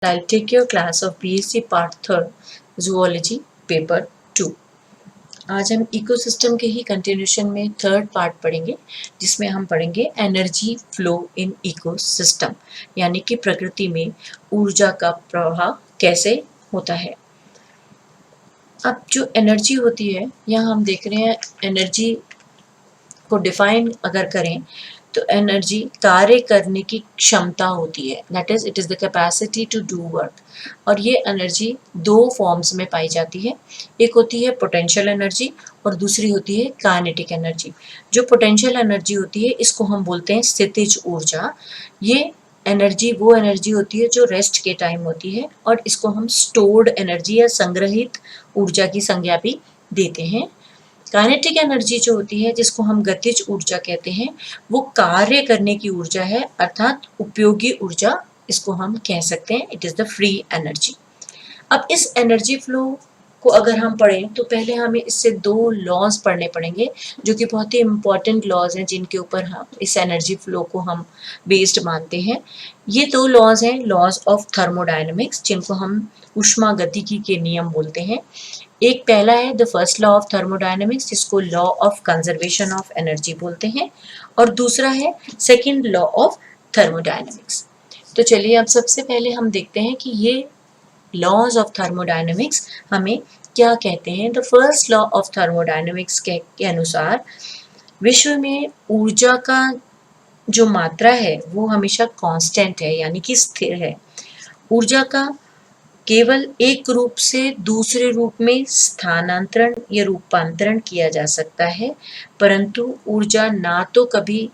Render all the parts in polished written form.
I'll take your class of BSc Part 3 Zoology Paper 2। आज हम ecosystem के ही continuation में थर्ड पार्ट पढ़ेंगे, जिसमें हम पढ़ेंगे एनर्जी फ्लो इन इकोसिस्टम, यानी कि प्रकृति में ऊर्जा का प्रवाह कैसे होता है। अब जो एनर्जी होती है, यहाँ हम देख रहे हैं एनर्जी को डिफाइन अगर करें तो एनर्जी कार्य करने की क्षमता होती है, that is it is the capacity to do work. और ये एनर्जी दो फॉर्म्स में पाई जाती है, एक होती है पोटेंशियल एनर्जी और दूसरी होती है काइनेटिक एनर्जी। जो पोटेंशियल एनर्जी होती है इसको हम बोलते हैं स्थितिज ऊर्जा। ये एनर्जी वो एनर्जी होती है जो रेस्ट के टाइम होती है, और इसको हम स्टोर्ड एनर्जी या संग्रहित ऊर्जा की संज्ञा भी देते हैं। काइनेटिक एनर्जी जो होती है, जिसको हम गतिज ऊर्जा कहते हैं, वो कार्य करने की ऊर्जा है, अर्थात उपयोगी ऊर्जा इसको हम कह सकते हैं। It is the free energy. अब इस एनर्जी फ्लो को अगर हम पढ़ें तो पहले हमें इससे दो लॉज पढ़ने पड़ेंगे, जो कि बहुत ही इंपॉर्टेंट लॉज हैं, जिनके ऊपर हम इस एनर्जी फ्लो को हम बेस्ड मानते हैं। ये दो लॉज हैं, लॉज ऑफ थर्मोडायनेमिक्स, जिनको हम ऊष्मा गतिकी के नियम बोलते हैं। एक पहला है the first law of thermodynamics, जिसको law of conservation of energy बोलते हैं, और दूसरा है सेकंड लॉ ऑफ थर्मोडायनेमिक्स। तो चलिए अब सबसे पहले हम देखते हैं कि ये लॉज ऑफ थर्मोडायनेमिक्स हमें क्या कहते हैं। The first law of thermodynamics के अनुसार विश्व में ऊर्जा का जो मात्रा है वो हमेशा कांस्टेंट है, यानी कि स्थिर है। ऊर्जा का केवल एक रूप से दूसरे रूप में स्थानांतरण या रूपांतरण किया जा सकता है, परंतु ऊर्जा ना तो कभी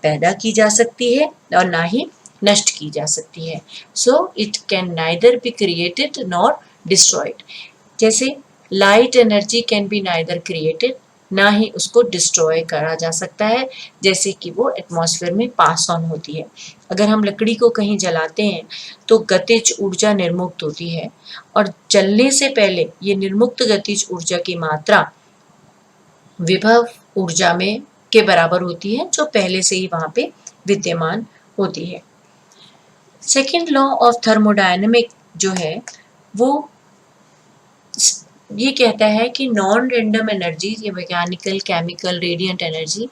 पैदा की जा सकती है और ना ही नष्ट की जा सकती है। So it can neither be created nor destroyed. जैसे light energy can be neither created, ना ही उसको डिस्ट्रॉय करा जा सकता है, जैसे कि वो एटमॉस्फेयर में पास ऑन होती है। अगर हम लकड़ी को कहीं जलाते हैं तो गतिज ऊर्जा निर्मुक्त होती है, और जलने से पहले ये निर्मुक्त गतिज ऊर्जा की मात्रा विभव ऊर्जा में के बराबर होती है, जो पहले से ही वहां पे विद्यमान होती है। सेकेंड लॉ ऑफ थर्मोडायनेमिक जो है वो ये कहता है कि नॉन रैंडम एनर्जी, ये मैकेनिकल, केमिकल, रेडिएंट एनर्जी,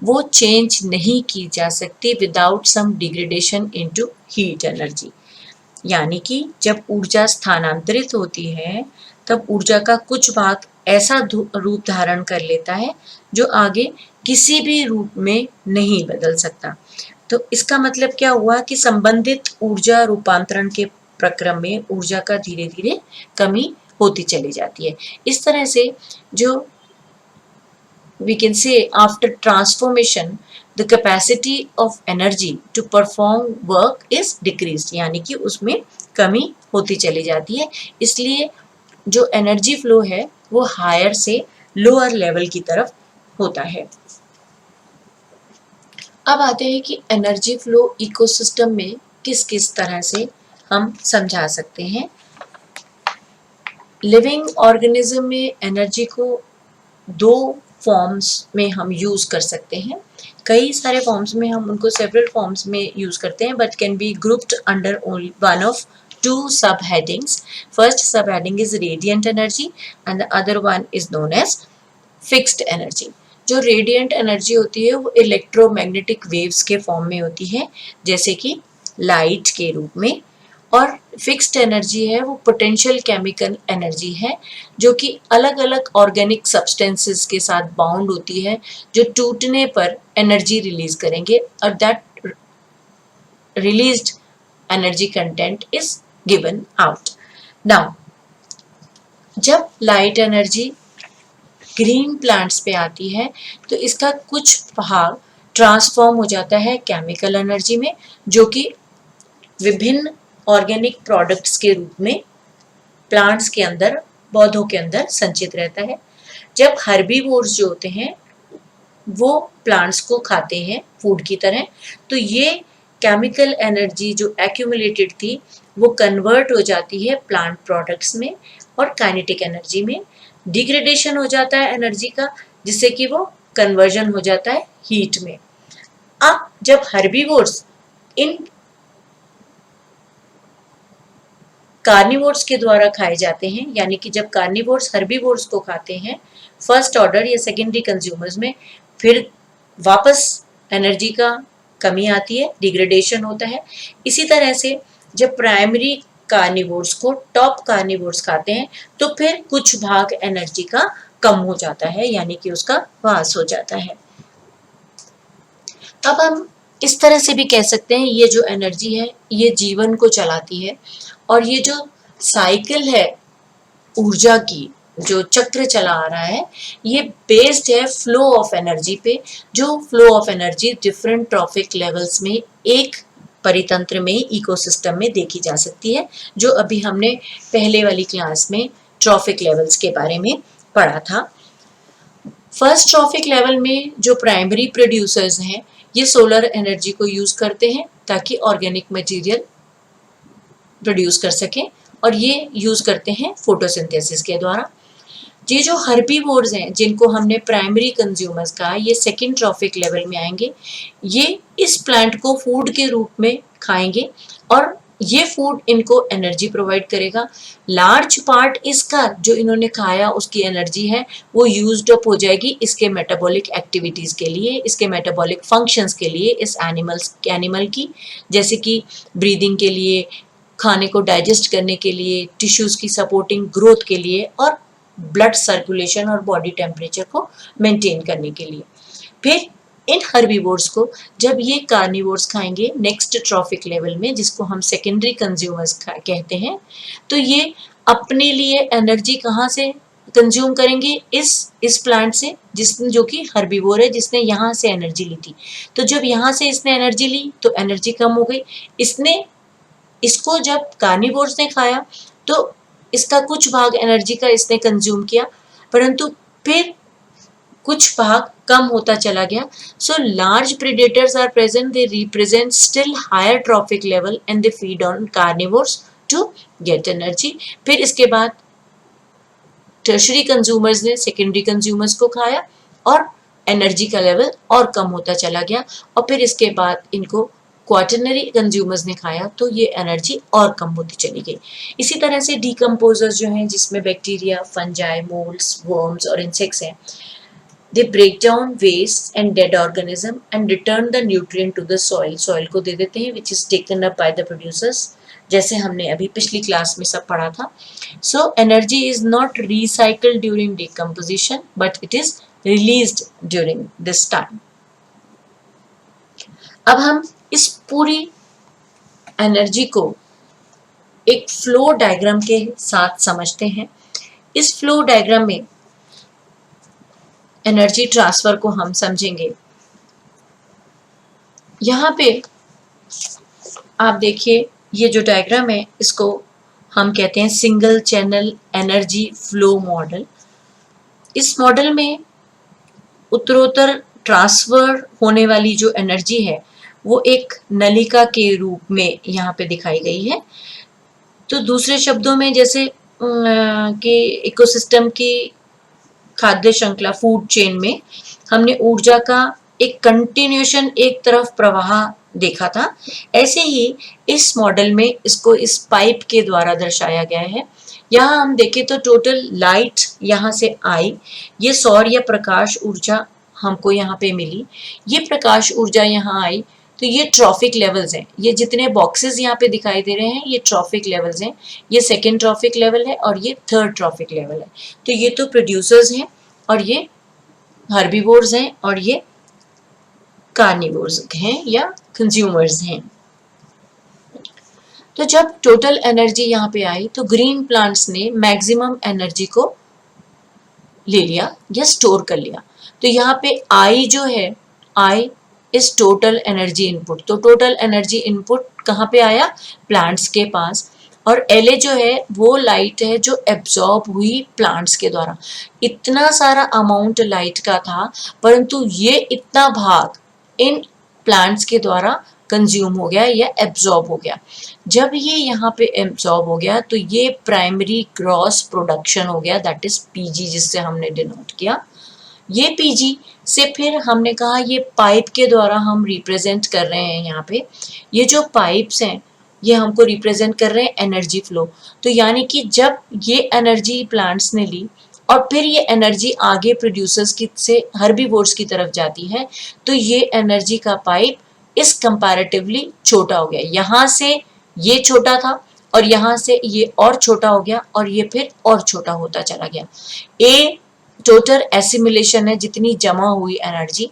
वो चेंज नहीं की जा सकती without some degradation into heat energy. यानी कि जब ऊर्जा स्थानांतरित होती है तब ऊर्जा का कुछ भाग ऐसा रूप धारण कर लेता है जो आगे किसी भी रूप में नहीं बदल सकता। तो इसका मतलब क्या हुआ कि संबंधित ऊर्जा रूपांतरण के प्रक्रम में ऊर्जा का धीरे धीरे कमी होती चली जाती है। इस तरह से जो we can say after transformation the capacity of energy to perform work is decreased, यानी कि उसमें कमी होती चली जाती है। इसलिए जो एनर्जी फ्लो है वो हायर से लोअर लेवल की तरफ होता है। अब आते हैं कि एनर्जी फ्लो इकोसिस्टम में किस किस तरह से हम समझा सकते हैं। लिविंग ऑर्गेनिज्म में एनर्जी को दो फॉर्म्स में हम यूज कर सकते हैं। कई सारे फॉर्म्स में हम उनको सेवरल फॉर्म्स में यूज करते हैं, but can be grouped under only one of two sub headings. First sub heading is radiant energy and the other one is known as fixed energy. जो रेडिएंट एनर्जी होती है वो electromagnetic waves के form में होती है, जैसे कि लाइट के रूप में, और फिक्स्ड एनर्जी है वो पोटेंशियल केमिकल एनर्जी है, जो कि अलग अलग ऑर्गेनिक सब्सटेंसेस के साथ बाउंड होती है, जो टूटने पर एनर्जी रिलीज करेंगे, और that released energy content is given out. Now जब लाइट एनर्जी ग्रीन प्लांट्स पे आती है तो इसका कुछ भाग ट्रांसफॉर्म हो जाता है केमिकल एनर्जी में, जो कि विभिन्न ऑर्गेनिक प्रोडक्ट्स के रूप में प्लांट्स के अंदर, पौधों के अंदर संचित रहता है। जब हर्बीवोर्स जो होते हैं वो प्लांट्स को खाते हैं फूड की तरह, तो ये केमिकल एनर्जी जो एक्यूमुलेटेड थी वो कन्वर्ट हो जाती है प्लांट प्रोडक्ट्स में और काइनेटिक एनर्जी में। डिग्रेडेशन हो जाता है एनर्जी का, जिससे कि वो कन्वर्जन हो जाता है हीट में। अब जब हर्बीवोर्स इन कार्निवोर्स के द्वारा खाए जाते हैं, यानी कि जब कार्निवोर्स हर्बीवोर्स को खाते हैं फर्स्ट ऑर्डर या सेकेंडरी कंज्यूमर्स में, फिर वापस एनर्जी का कमी आती है, डिग्रेडेशन होता है। इसी तरह से जब प्राइमरी कार्निवोर्स को टॉप कार्निवोर्स खाते हैं तो फिर कुछ भाग एनर्जी का कम हो जाता है, यानी कि उसका ह्रास हो जाता है। अब हम इस तरह से भी कह सकते हैं ये जो एनर्जी है ये जीवन को चलाती है, और ये जो साइकिल है ऊर्जा की, जो चक्र चला आ रहा है, ये बेस्ड है फ्लो ऑफ एनर्जी पे, जो flow of energy different trophic levels में एक परितंत्र में, इकोसिस्टम में देखी जा सकती है, जो अभी हमने पहले वाली क्लास में ट्रॉफिक लेवल्स के बारे में पढ़ा था। फर्स्ट ट्रॉफिक लेवल में जो प्राइमरी प्रोड्यूसर्स हैं ये सोलर एनर्जी को यूज करते हैं ताकि ऑर्गेनिक मटेरियल प्रोड्यूस कर सकें, और ये यूज करते हैं फोटोसिंथेसिस के द्वारा। ये जो हर्बीवोर्स हैं जिनको हमने प्राइमरी कंज्यूमर्स कहा, ये सेकंड ट्रॉफिक लेवल में आएंगे। ये इस प्लांट को फूड के रूप में खाएंगे और ये फूड इनको एनर्जी प्रोवाइड करेगा। लार्ज पार्ट इसका जो इन्होंने खाया उसकी एनर्जी है वो यूज्ड अप हो जाएगी इसके मेटाबॉलिक एक्टिविटीज के लिए, इसके मेटाबॉलिक फंक्शंस के लिए, इस एनिमल की, जैसे कि ब्रीदिंग के लिए, खाने को डाइजेस्ट करने के लिए, टिश्यूज की सपोर्टिंग ग्रोथ के लिए, और ब्लड सर्कुलेशन और बॉडी टेम्परेचर को मेंटेन करने के लिए। फिर इन हर्बीवोर्स को जब ये कार्निवोर्स खाएंगे नेक्स्ट ट्रॉफिक लेवल में, जिसको हम सेकेंडरी कंज्यूमर्स कहते हैं, तो ये अपने लिए एनर्जी कहाँ से कंज्यूम करेंगे, इस प्लांट से, जिसने, जो कि हर्बीवोर है, जिसने यहाँ से एनर्जी ली थी। तो जब यहाँ से इसने एनर्जी ली तो एनर्जी कम हो गई। इसको जब कार्निवोर्स ने खाया तो इसका कुछ भाग एनर्जी का इसने कंज्यूम किया, परंतु फिर कुछ भाग कम होता चला गया। So large predators are present, they represent still higher trophic level and they feed on carnivores to get energy. फिर इसके बाद टर्शरी कंज्यूमर्स ने सेकेंडरी कंज्यूमर्स को खाया और एनर्जी का लेवल और कम होता चला गया, और फिर इसके बाद इनको क्वाटरनरी कंज्यूमर्स ने खाया तो ये एनर्जी और कम होती चली गई। इसी तरह से डीकम्पोजर्स जो हैं, जिसमें बैक्टीरिया, फंजाई, मोल्ड्स, वर्म्स और इंसेक्ट्स हैं, they break down waste and dead organism and return the nutrient to the soil को दे देते हैं, which is taken up by the producers, जैसे हमने अभी पिछली क्लास में सब पढ़ा था। So energy is not recycled during decomposition but it is released during this time। अब हम इस पूरी एनर्जी को एक फ्लो डायग्राम के साथ समझते हैं। इस फ्लो डायग्राम में एनर्जी ट्रांसफर को हम समझेंगे। यहाँ पे आप देखिए, ये जो डायग्राम है इसको हम कहते हैं single channel energy flow model. इस मॉडल में उत्तरोत्तर ट्रांसफर होने वाली जो एनर्जी है वो एक नलिका के रूप में यहाँ पे दिखाई गई है। तो दूसरे शब्दों में जैसे कि इकोसिस्टम की खाद्य श्रृंखला, फूड चेन में हमने ऊर्जा का एक कंटिन्यूएशन, एक तरफ प्रवाह देखा था, ऐसे ही इस मॉडल में इसको इस पाइप के द्वारा दर्शाया गया है। यहाँ हम देखें तो टोटल लाइट यहाँ से आई, ये सौर या प्रकाश ऊर्जा हमको यहाँ पे मिली, ये प्रकाश ऊर्जा यहाँ आई, तो ये ट्रॉफिक लेवल्स हैं। ये जितने बॉक्सेस यहाँ पे दिखाई दे रहे हैं ये ट्रॉफिक लेवल्स हैं। ये सेकेंड ट्रॉफिक लेवल है और ये थर्ड ट्रॉफिक लेवल है। तो ये तो प्रोड्यूसर्स हैं और ये हर्बीवोर्स हैं और ये कार्निवोर्स हैं या कंज्यूमर्स हैं। तो जब टोटल एनर्जी यहाँ पे आई तो ग्रीन प्लांट्स ने मैक्सिमम एनर्जी को ले लिया या स्टोर कर लिया। तो यहाँ पे आई जो है, आई इस टोटल एनर्जी इनपुट, तो टोटल एनर्जी इनपुट कहाँ पे आया, प्लांट्स के पास, और एल जो है वो लाइट है जो एब्जॉर्ब हुई प्लांट्स के द्वारा। इतना सारा अमाउंट लाइट का था, परंतु ये इतना भाग इन प्लांट्स के द्वारा कंज्यूम हो गया या एब्जॉर्ब हो गया। जब ये यहाँ पे एब्जॉर्ब हो गया तो ये प्राइमरी ग्रॉस प्रोडक्शन हो गया, दैट इज पीजी, जिससे हमने डिनोट किया। ये पीजी से फिर हमने कहा ये पाइप के द्वारा हम रिप्रेजेंट कर रहे हैं। यहाँ पे ये जो पाइप्स हैं ये हमको रिप्रेजेंट कर रहे हैं एनर्जी फ्लो। तो यानी कि जब ये एनर्जी प्लांट्स ने ली और फिर ये एनर्जी आगे प्रोड्यूसर्स की से हर्बीवोर्स की तरफ जाती है, तो ये एनर्जी का पाइप इस कंपैरेटिवली छोटा हो गया। यहाँ से ये छोटा था और यहाँ से ये और छोटा हो गया और ये फिर और छोटा होता चला गया। ए टोटल एसिमुलेशन है, जितनी जमा हुई एनर्जी,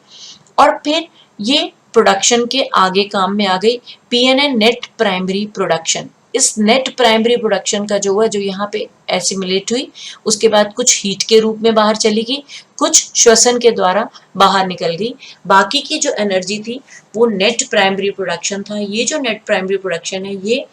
और फिर ये प्रोडक्शन के आगे काम में आ गई पीएनएन नेट प्राइमरी प्रोडक्शन। इस नेट प्राइमरी प्रोडक्शन का जो हुआ, जो यहाँ पे एसिमुलेट हुई, उसके बाद कुछ हीट के रूप में बाहर चली गई, कुछ श्वसन के द्वारा बाहर निकल गई। बाकी की जो एनर्जी थी वो नेट प्राइमरी प्रोडक्शन था। ये जो नेट प्राइमरी प्रोडक्शन है ये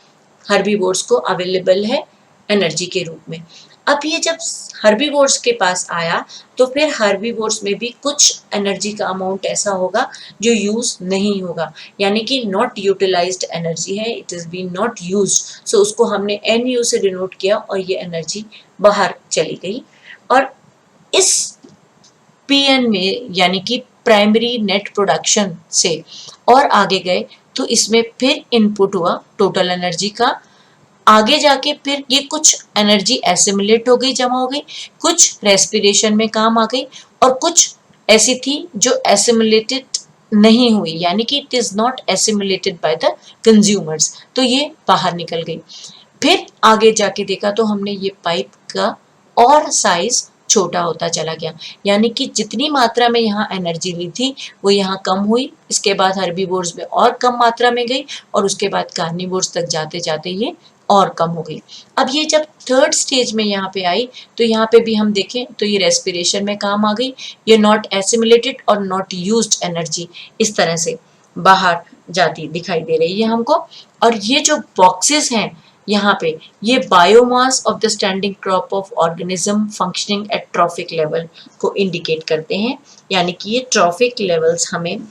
हर्बीवोर्स को अवेलेबल है एनर्जी के रूप में। अब ये जब हर्बीवोर्स के पास आया तो फिर हर्बीवोर्स में भी कुछ एनर्जी का अमाउंट ऐसा होगा जो यूज नहीं होगा, यानी कि नॉट यूटिलाइज्ड एनर्जी है, it is been not used, so उसको हमने एन यू से डिनोट किया और ये एनर्जी बाहर चली गई। और इस पीएन में यानी कि प्राइमरी नेट प्रोडक्शन से और आगे गए तो इसमें फिर इनपुट हुआ टोटल एनर्जी का। आगे जाके फिर ये कुछ एनर्जी एसिमुलेट हो गई, जमा हो गई, कुछ रेस्पिरेशन में काम आ गई और कुछ ऐसी थी जो एसिमुलेटेड नहीं हुई, यानी कि it is not assimilated by the consumers, तो ये बाहर निकल गई। फिर आगे जाके देखा तो हमने ये पाइप का और साइज छोटा होता चला गया, यानी कि जितनी मात्रा में यहाँ एनर्जी ली थी वो यहाँ कम हुई, इसके बाद हर्बीवोर्स में और कम मात्रा में गई और उसके बाद कार्निवोर्स तक जाते जाते ये और कम हो गई। अब ये जब थर्ड स्टेज में यहाँ पे आई तो यहाँ पे भी हम देखें तो ये रेस्पिरेशन में काम आ गई, ये नॉट एसिमुलेटेड और नॉट यूज्ड एनर्जी इस तरह से बाहर जाती दिखाई दे रही है हमको। और ये जो बॉक्सेस हैं यहाँ पे, ये biomass of the standing crop of organism functioning at trophic level को इंडिकेट करते हैं, यानी कि ये ट्रॉफिक लेवल्स हमें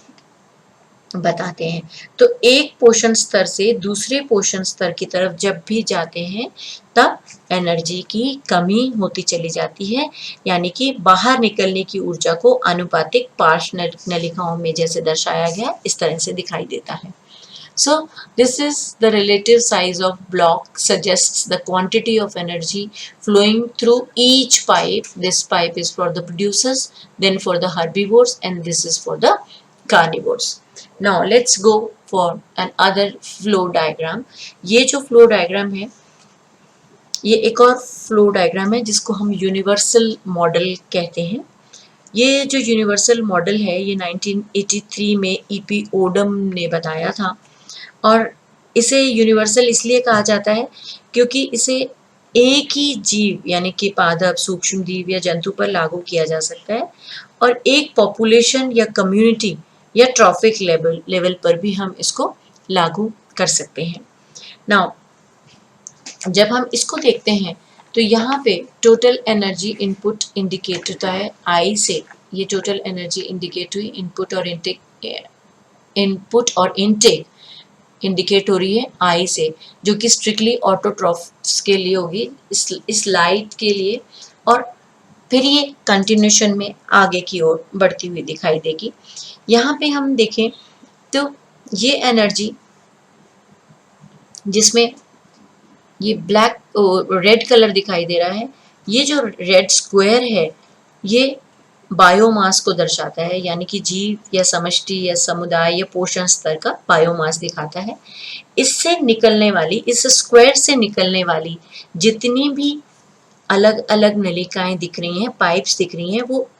बताते हैं। तो एक पोषण स्तर से दूसरे पोषण स्तर की तरफ जब भी जाते हैं तब एनर्जी की कमी होती चली जाती है, यानी कि बाहर निकलने की ऊर्जा को आनुपातिक पार्श्व नलिकाओं में जैसे दर्शाया गया इस तरह से दिखाई देता है। So this is the relative size of block suggests the quantity of energy flowing through each pipe. This pipe is for the producers, then for the herbivores, and this is for the carnivores. Now let's go for another flow diagram. ये जो flow diagram है ये एक और flow diagram है जिसको हम universal model कहते हैं। ये जो यूनिवर्सल मॉडल है ये 1983 में ईपी ओडम ने बताया था और इसे यूनिवर्सल इसलिए कहा जाता है क्योंकि इसे एक ही जीव यानी कि पादप, सूक्ष्म जीव या जंतु पर लागू किया जा सकता है और एक पॉपुलेशन या कम्युनिटी या ट्रॉफिक लेवल पर भी हम इसको लागू कर सकते हैं। नाउ जब हम इसको देखते हैं तो यहाँ पे टोटल एनर्जी इनपुट इंडिकेट होता है आई से। ये टोटल एनर्जी इंडिकेट हुई, इनपुट और इनटेक इंडिकेट हो रही है आई से, जो कि स्ट्रिक्टली ऑटोट्रॉफ्स के लिए होगी, इस लाइट के लिए, और फिर ये कंटिन्यूशन में आगे की ओर बढ़ती हुई दिखाई देगी। यहाँ पे हम देखें तो ये एनर्जी जिसमें ये ब्लैक रेड कलर दिखाई दे रहा है, ये जो रेड स्क्वायर है ये बायोमास को दर्शाता है, यानी कि जीव या समष्टि या समुदाय या पोषण स्तर का बायोमास दिखाता है। इससे निकलने वाली, इस स्क्वायर से निकलने वाली जितनी भी अलग अलग नलिकाएं दिख रही हैं, पाइप्स दिख रही हैं, वो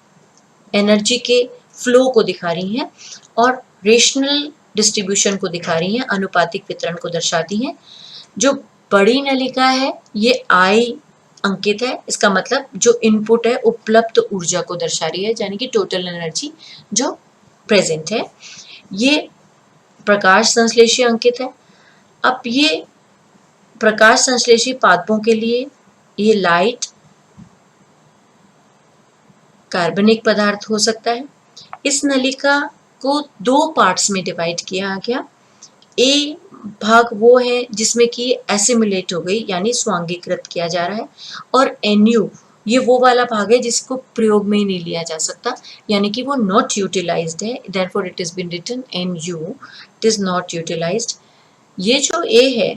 एनर्जी के फ्लो को दिखा रही हैं और रेशनल डिस्ट्रीब्यूशन को दिखा रही हैं, अनुपातिक वितरण को दर्शाती हैं। जो बड़ी नलिका है ये आई अंकित है, इसका मतलब जो इनपुट है उपलब्ध ऊर्जा को दर्शा रही है, यानी कि टोटल एनर्जी जो प्रेजेंट है। ये प्रकाश संश्लेषी अंकित है। अब ये प्रकाश संश्लेषी पादपों के लिए ये लाइट कार्बनिक पदार्थ हो सकता है। इस नलिका को दो पार्ट्स में डिवाइड किया गया। ए भाग वो है जिसमें कि एसिमुलेट हो गई यानी स्वांगीकृत किया जा रहा है, और एनयू ये वो वाला भाग है जिसको प्रयोग में ही नहीं लिया जा सकता, यानी कि वो नॉट यूटिलाइज्ड है, therefore it is been written anew, it is not utilised. ये जो ए है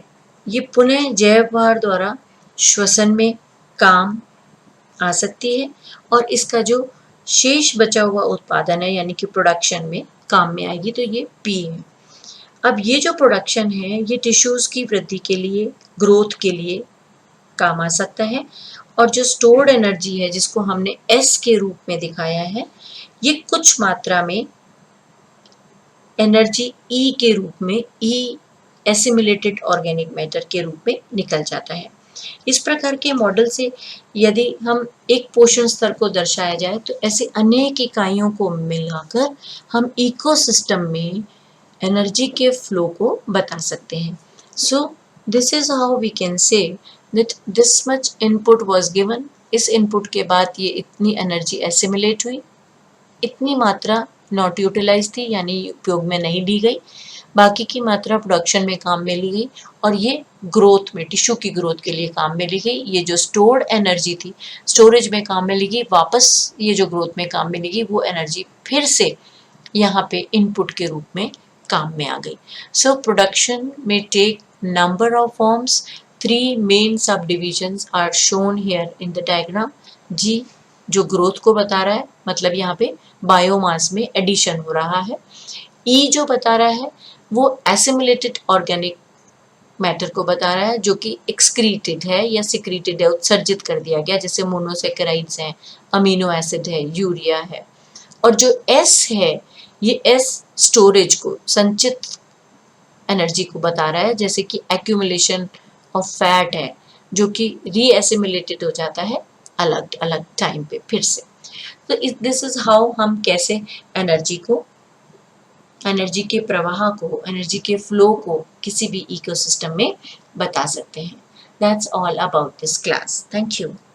ये पुनः जैव भार द्वारा श्वसन में काम आ सकती है और इसका जो शेष बचा हुआ उत्पादन है यानी कि प्रोडक्शन में काम में आएगी, तो ये पी है। अब ये जो प्रोडक्शन है ये टिश्यूज की वृद्धि के लिए, ग्रोथ के लिए काम आ सकता है। और जो स्टोर्ड एनर्जी है जिसको हमने एस के रूप में दिखाया है, ये कुछ मात्रा में एनर्जी ई के रूप में, ई एसिमिलेटेड ऑर्गेनिक मैटर के रूप में निकल जाता है। इस प्रकार के मॉडल से यदि हम एक पोषण स्तर को दर्शाया जाए तो ऐसे अनेक इकाइयों को मिलाकर हम इकोसिस्टम में एनर्जी के फ्लो को बता सकते हैं। So this is how we can say that this much input was given. इस इनपुट के बाद ये इतनी एनर्जी एसिमिलेट हुई, इतनी मात्रा नॉट यूटिलाइज थी यानी उपयोग में नहीं ली गई, बाकी की मात्रा प्रोडक्शन में काम में ली गई और ये ग्रोथ में, टिश्यू की ग्रोथ के लिए काम में ली गई। ये जो स्टोर्ड एनर्जी थी स्टोरेज में काम में ली गई, वापस ये जो ग्रोथ में काम में ली गई वो एनर्जी फिर से यहाँ पे इनपुट के रूप में काम में आ गई। सो प्रोडक्शन में take number of forms, 3 main subdivisions are shown here in the diagram. जी जो ग्रोथ को बता रहा है, मतलब यहाँ पे बायोमास में एडिशन हो रहा है। ई जो बता रहा है वो एसिमिलेटेड ऑर्गेनिक मैटर को बता रहा है जो कि एक्सक्रीटेड है या सिक्रीटेड है, उत्सर्जित कर दिया गया, जैसे मोनोसेकेराइड्स हैं, अमीनो एसिड है, यूरिया है। और जो एस है ये एस स्टोरेज को, संचित एनर्जी को बता रहा है, जैसे कि एक्यूमुलेशन ऑफ फैट है जो कि रीएसिमिलेटेड हो जाता है अलग अलग टाइम पे फिर से। तो दिस इज हाउ हम कैसे एनर्जी को, एनर्जी के प्रवाह को, एनर्जी के फ्लो को किसी भी इकोसिस्टम में बता सकते हैं। That's all about this class. Thank you.